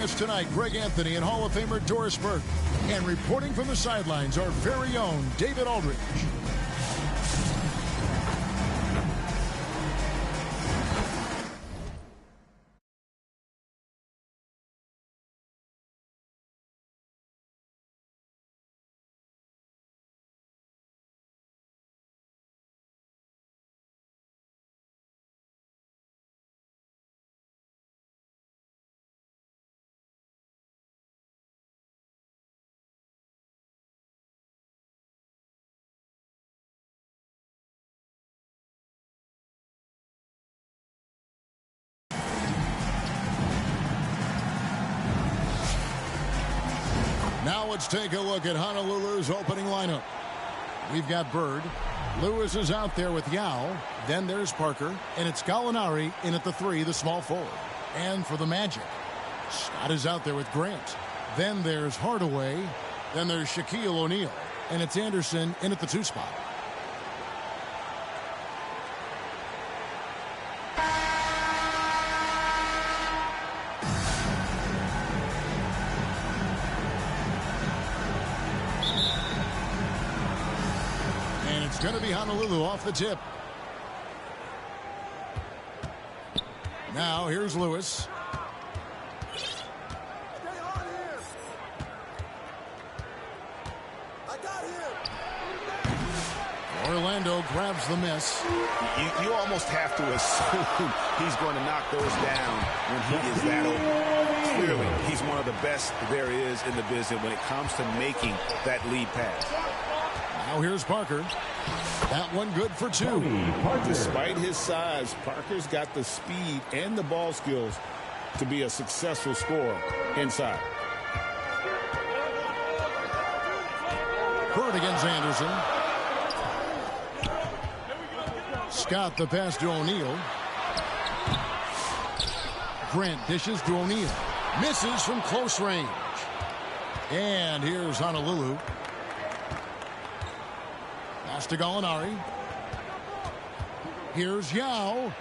Tonight, Greg Anthony and Hall of Famer Doris Burke. And reporting from the sidelines, our very own David Aldridge. Now let's take a look at Honolulu's opening lineup. We've got Bird. Lewis is out there with Yao. Then there's Parker. And it's Gallinari in at the 3, the small forward. And for the Magic, Scott is out there with Grant. Then there's Hardaway. Then there's Shaquille O'Neal. And it's Anderson in at the 2 spot. Going to be Honolulu off the tip. Now here's Lewis. Orlando grabs the miss. You almost have to assume he's going to knock those down when he is that open. Clearly, he's one of the best there is in the business when it comes to making that lead pass. Now here's Parker. That one good for 2. Despite his size, Parker's got the speed and the ball skills to be a successful scorer inside. Bird against Anderson. Scott the pass to O'Neal. Grant dishes to O'Neal. Misses from close range. And here's Honolulu. Pass to Gallinari. Here's Yao.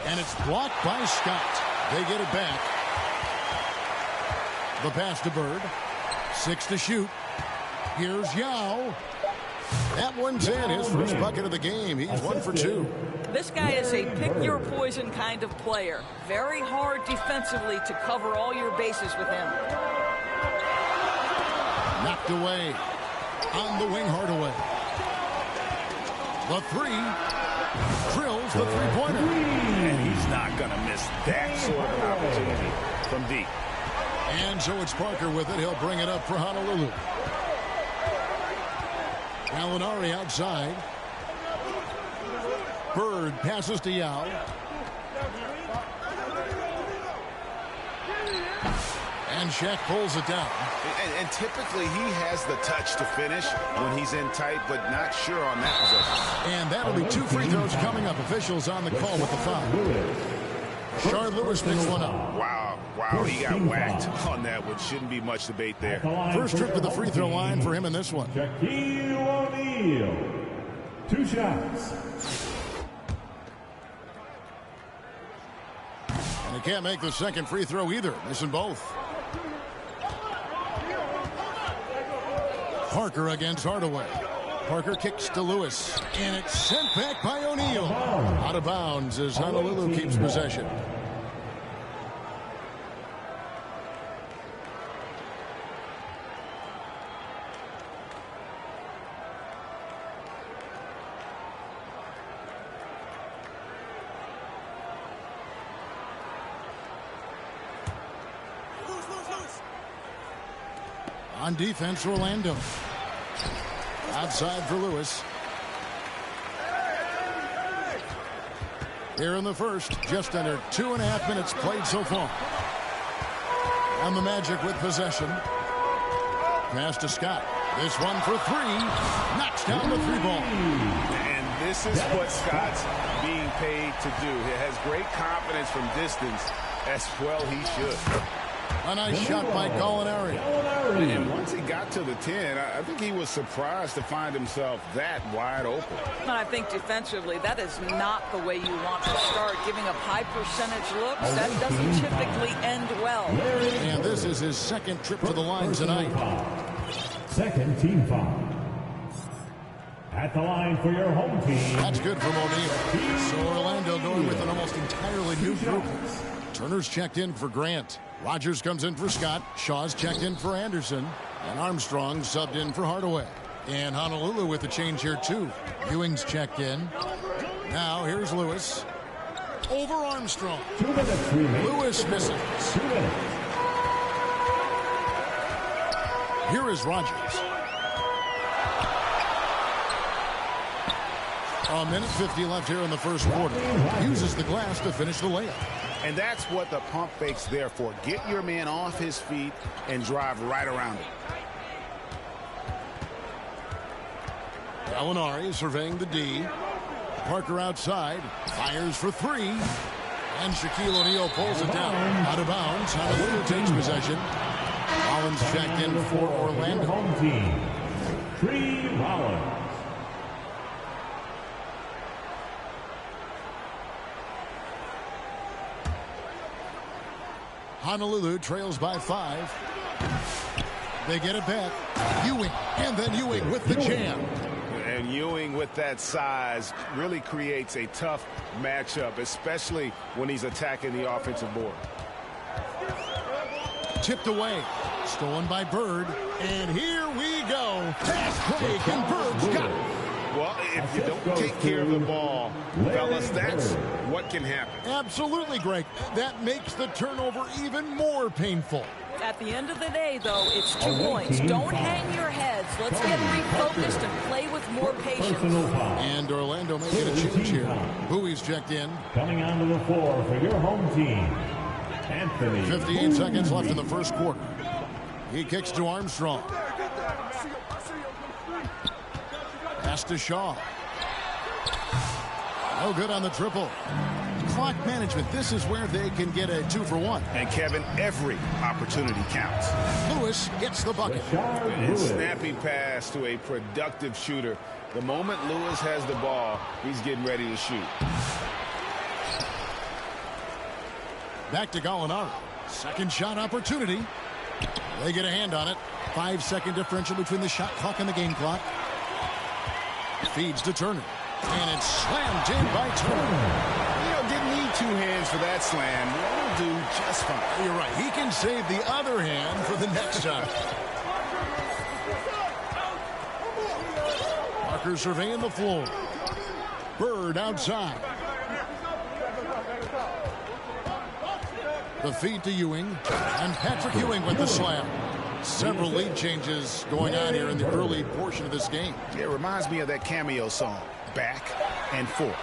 And it's blocked by Scott. They get it back. The pass to Bird. 6 to shoot. Here's Yao. That one's in. His first bucket of the game. He's 1 for 2. This guy is a pick-your-poison kind of player. Very hard defensively to cover all your bases with him. Knocked away. On the wing, Hardaway. The 3. Drills the three-pointer. And he's not going to miss that sort of an opportunity from deep. And so it's Parker with it. He'll bring it up for Honolulu. Gallinari outside. Bird passes to Yao. And Shaq pulls it down. And typically he has the touch to finish when he's in tight, but not sure on that possession. And that'll be 2 free throws coming up. Officials on the call with the foul. Shard Lewis picks one up. Wow, he got whacked on that one. Shouldn't be much debate there. First trip to the free throw line for him in this one. Shaquille O'Neal. 2 shots. And he can't make the second free throw either. Missing both. Parker against Hardaway. Parker kicks to Lewis. And it's sent back by O'Neal. Out of bounds as Honolulu keeps possession. On defense, Orlando. Outside for Lewis. Here in the first, just under 2.5 minutes played so far. And the Magic with possession. Pass to Scott. This one for 3. Knocks down the 3-ball. And this is what Scott's being paid to do. He has great confidence from distance, as well he should. A nice shot by Gallinari. And once he got to the 10, I think he was surprised to find himself that wide open. And I think defensively, that is not the way you want to start. Giving up high percentage looks, that doesn't typically end well. And this is his second trip to the line tonight. Second team foul. At the line for your home team. That's good from O'Neal. So Orlando going with an almost entirely new group. Turner's checked in for Grant. Rogers comes in for Scott. Shaw's checked in for Anderson. And Armstrong subbed in for Hardaway. And Honolulu with the change here, too. Ewing's checked in. Now, here's Lewis. Over Armstrong. 2 minutes remaining. Lewis misses. 2 minutes. Here is Rogers. A minute 50 left here in the first quarter. Uses the glass to finish the layup. And that's what the pump fake's there for. Get your man off his feet and drive right around him. Gallinari surveying the D. Parker outside. Fires for three. And Shaquille O'Neal pulls it down. Out of bounds. Honolulu takes possession. Rollins checked in for Orlando. Home team. Tree Rollins. Honolulu trails by 5. They get it back. Ewing, and then Ewing with the jam. And Ewing with that size really creates a tough matchup, especially when he's attacking the offensive board. Tipped away. Stolen by Bird. And here we go. Fast break, and Bird's got it. Well, if you don't take care of the ball, fellas, that's what can happen. Absolutely, Greg. That makes the turnover even more painful. At the end of the day, though, it's 2 points. Don't hang your heads. Let's get refocused and play with more patience. And Orlando making a change here. Bowie's checked in. Coming onto the floor for your home team, Anthony. 58 seconds left in the first quarter. He kicks to Armstrong. Pass to Shaw. No good on the triple. Clock management. This is where they can get a 2-for-1. And Kevin, every opportunity counts. Lewis gets the bucket. And snappy pass to a productive shooter. The moment Lewis has the ball, he's getting ready to shoot. Back to Gallinari. Second shot opportunity. They get a hand on it. 5-second differential between the shot clock and the game clock. Feeds to Turner. And it's slammed in by Turner. Didn't need 2 hands for that slam. Will do just fine. You're right. He can save the other hand for the next shot. Parker surveying the floor. Bird outside. The feed to Ewing. And Patrick Ewing with the slam. Several lead changes going on here in the early portion of this game. It reminds me of that Cameo song, Back and Forth.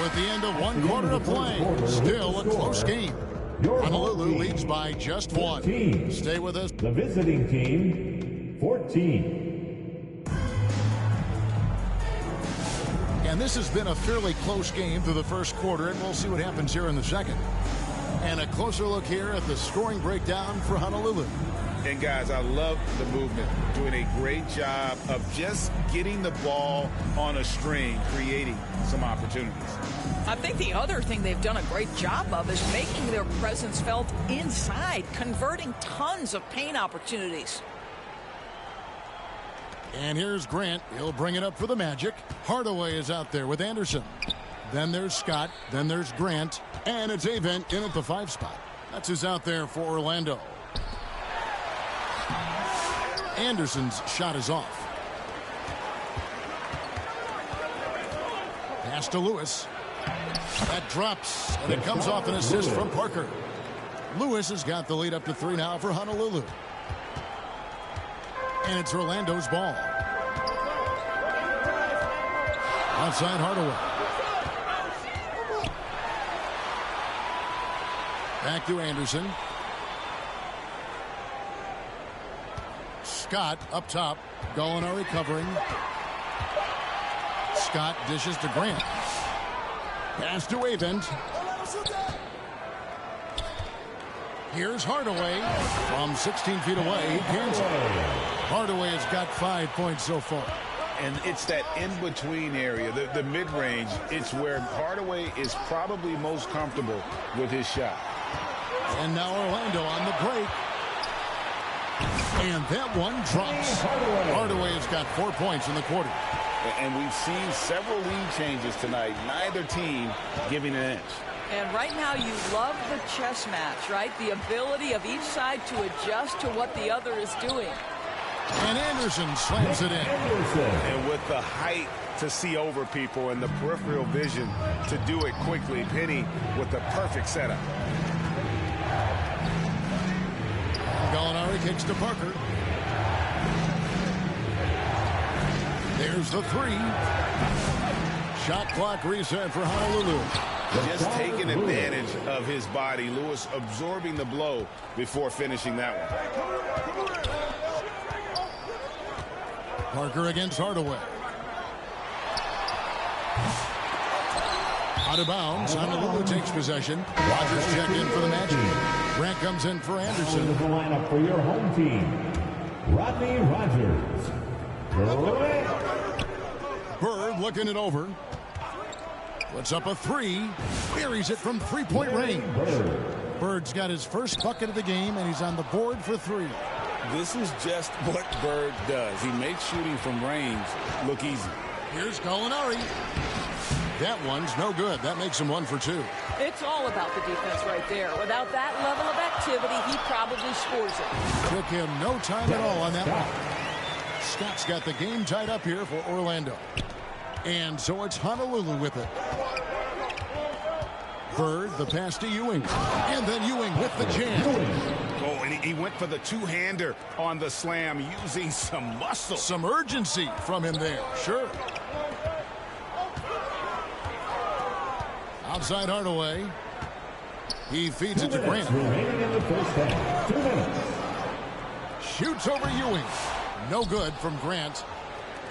We're at the end of one quarter of play. Still a close game. Honolulu leads by just one. Stay with us. The visiting team, 14. And this has been a fairly close game through the first quarter, and we'll see what happens here in the second. And a closer look here at the scoring breakdown for Honolulu. And guys, I love the movement, doing a great job of just getting the ball on a string, creating some opportunities. I think the other thing they've done a great job of is making their presence felt inside, converting tons of paint opportunities. And here's Grant. He'll bring it up for the Magic. Hardaway is out there with Anderson. Then there's Scott. Then there's Grant. And it's Avent in at the 5 spot. That's who's out there for Orlando. Anderson's shot is off. Pass to Lewis. That drops, and it comes off an assist from Parker. Lewis has got the lead up to 3 now for Honolulu. And it's Orlando's ball. Outside Hardaway. Back to Anderson. Scott up top. Gallinari covering. Scott dishes to Grant. Pass to Avent. Here's Hardaway from 16 feet away. He cans it. Hardaway has got 5 points so far. And it's that in-between area, the mid-range. It's where Hardaway is probably most comfortable with his shot. And now Orlando on the break. And that one drops. Hardaway has got 4 points in the quarter. And we've seen several lead changes tonight. Neither team giving an inch. And right now you love the chess match, right? The ability of each side to adjust to what the other is doing. And Anderson slams it in. And with the height to see over people and the peripheral vision to do it quickly, Penny with the perfect setup. Gallinari kicks to Parker. There's the 3. Shot clock reset for Honolulu. Just taking advantage of his body. Lewis absorbing the blow before finishing that one. Parker against Hardaway. Out of bounds. Honolulu takes possession. Rogers check in for the Magic. Grant comes in for Anderson. The lineup for your home team, Rodney Rogers. Bird looking it over. Puts up a 3. Buries it from 3-point range. Bird's got his first bucket of the game, and he's on the board for 3. This is just what Bird does. He makes shooting from range look easy. Here's Gallinari. That one's no good. That makes him 1 for 2. It's all about the defense right there. Without that level of activity, he probably scores it. Took him no time at all on that one. Scott's got the game tied up here for Orlando. And so it's Honolulu with it. Bird, the pass to Ewing. And then Ewing with the jam. Oh, and he went for the two-hander on the slam, using some muscle. Some urgency from him there. Sure. Outside Hardaway. He feeds it to Grant. Remaining in the first half. 2 minutes. Shoots over Ewing. No good from Grant.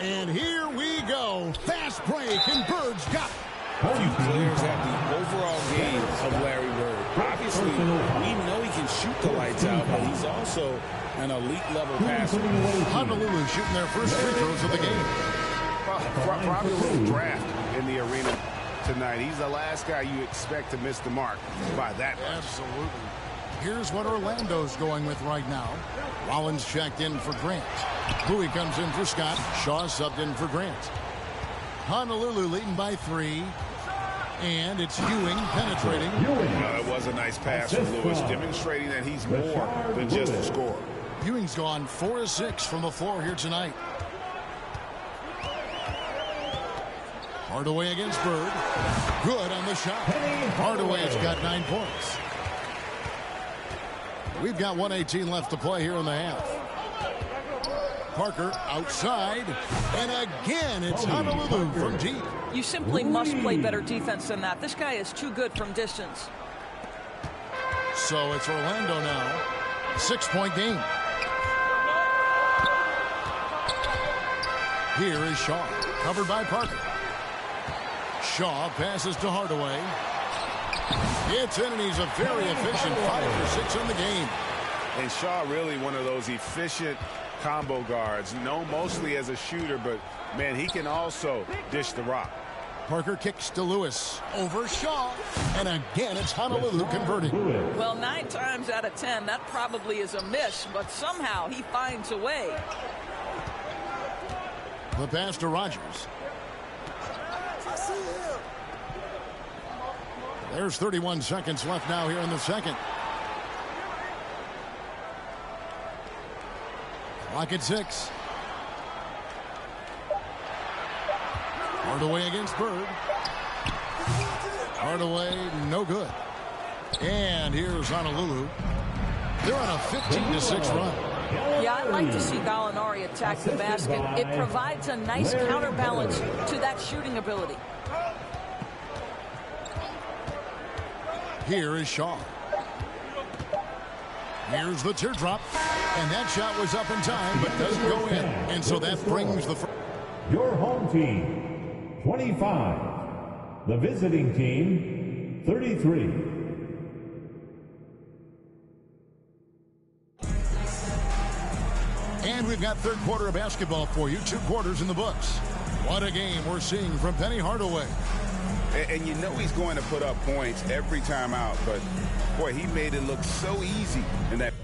And here we go. Fast break, and Bird's got it. Few players have the overall game of Larry Bird. Obviously, we know he can shoot the lights out, but he's also an elite-level passer. Honolulu shooting their first free throws of the game. Probably a little draft in the arena tonight. He's the last guy you expect to miss the mark by that much. Absolutely. Here's what Orlando's going with right now. Rollins checked in for Grant. Bowie comes in for Scott. Shaw subbed in for Grant. Honolulu leading by 3. And it's Ewing penetrating. It was a nice pass from Lewis, demonstrating that he's more than just a scorer. Ewing's gone 4 of 6 from the floor here tonight. Hardaway against Bird. Good on the shot. Hardaway's got 9 points. We've got 1:18 left to play here in the half. Parker outside, and again it's Honolulu from deep. You simply must play better defense than that. This guy is too good from distance. So it's Orlando now. 6-point game. Here is Shaw, covered by Parker. Shaw passes to Hardaway. It's in, and he's a very efficient 5 for 6 in the game. And Shaw really one of those efficient combo guards, known mostly as a shooter, but man, he can also dish the rock. Parker kicks to Lewis over Shaw, and again it's Honolulu converting. Well, 9 times out of 10 that probably is a miss, but somehow he finds a way. The pass to Rogers. There's 31 seconds left now here in the second. Clock at 6. Hardaway against Bird. Hardaway, no good. And here's Honolulu. They're on a 15-6 run. Yeah, I like to see Gallinari attack the basket. It provides a nice counterbalance to that shooting ability. Here is Shaw. Here's the teardrop. And that shot was up in time, but doesn't go in. And so that brings the... Your home team, 25. The visiting team, 33. And we've got third quarter of basketball for you. 2 quarters in the books. What a game we're seeing from Penny Hardaway. And you know he's going to put up points every time out, but boy, he made it look so easy in that.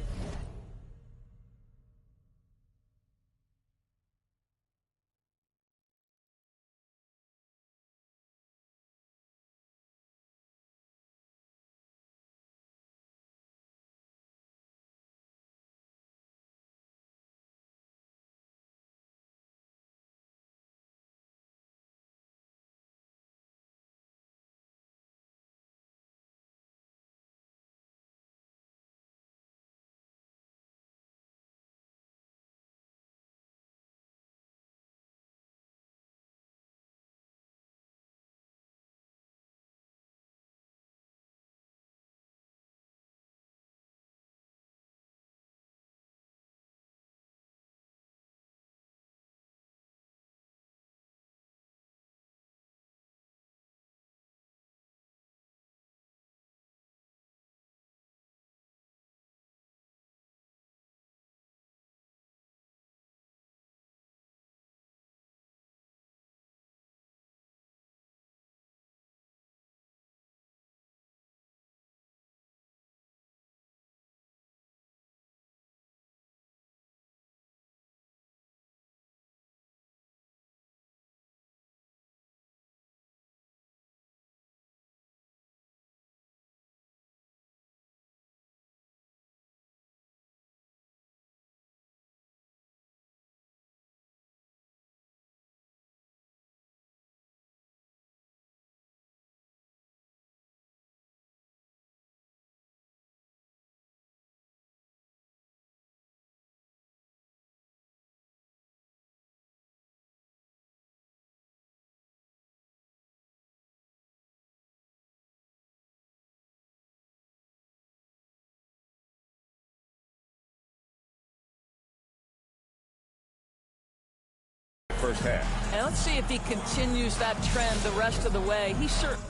First half. And let's see if he continues that trend the rest of the way. He certainly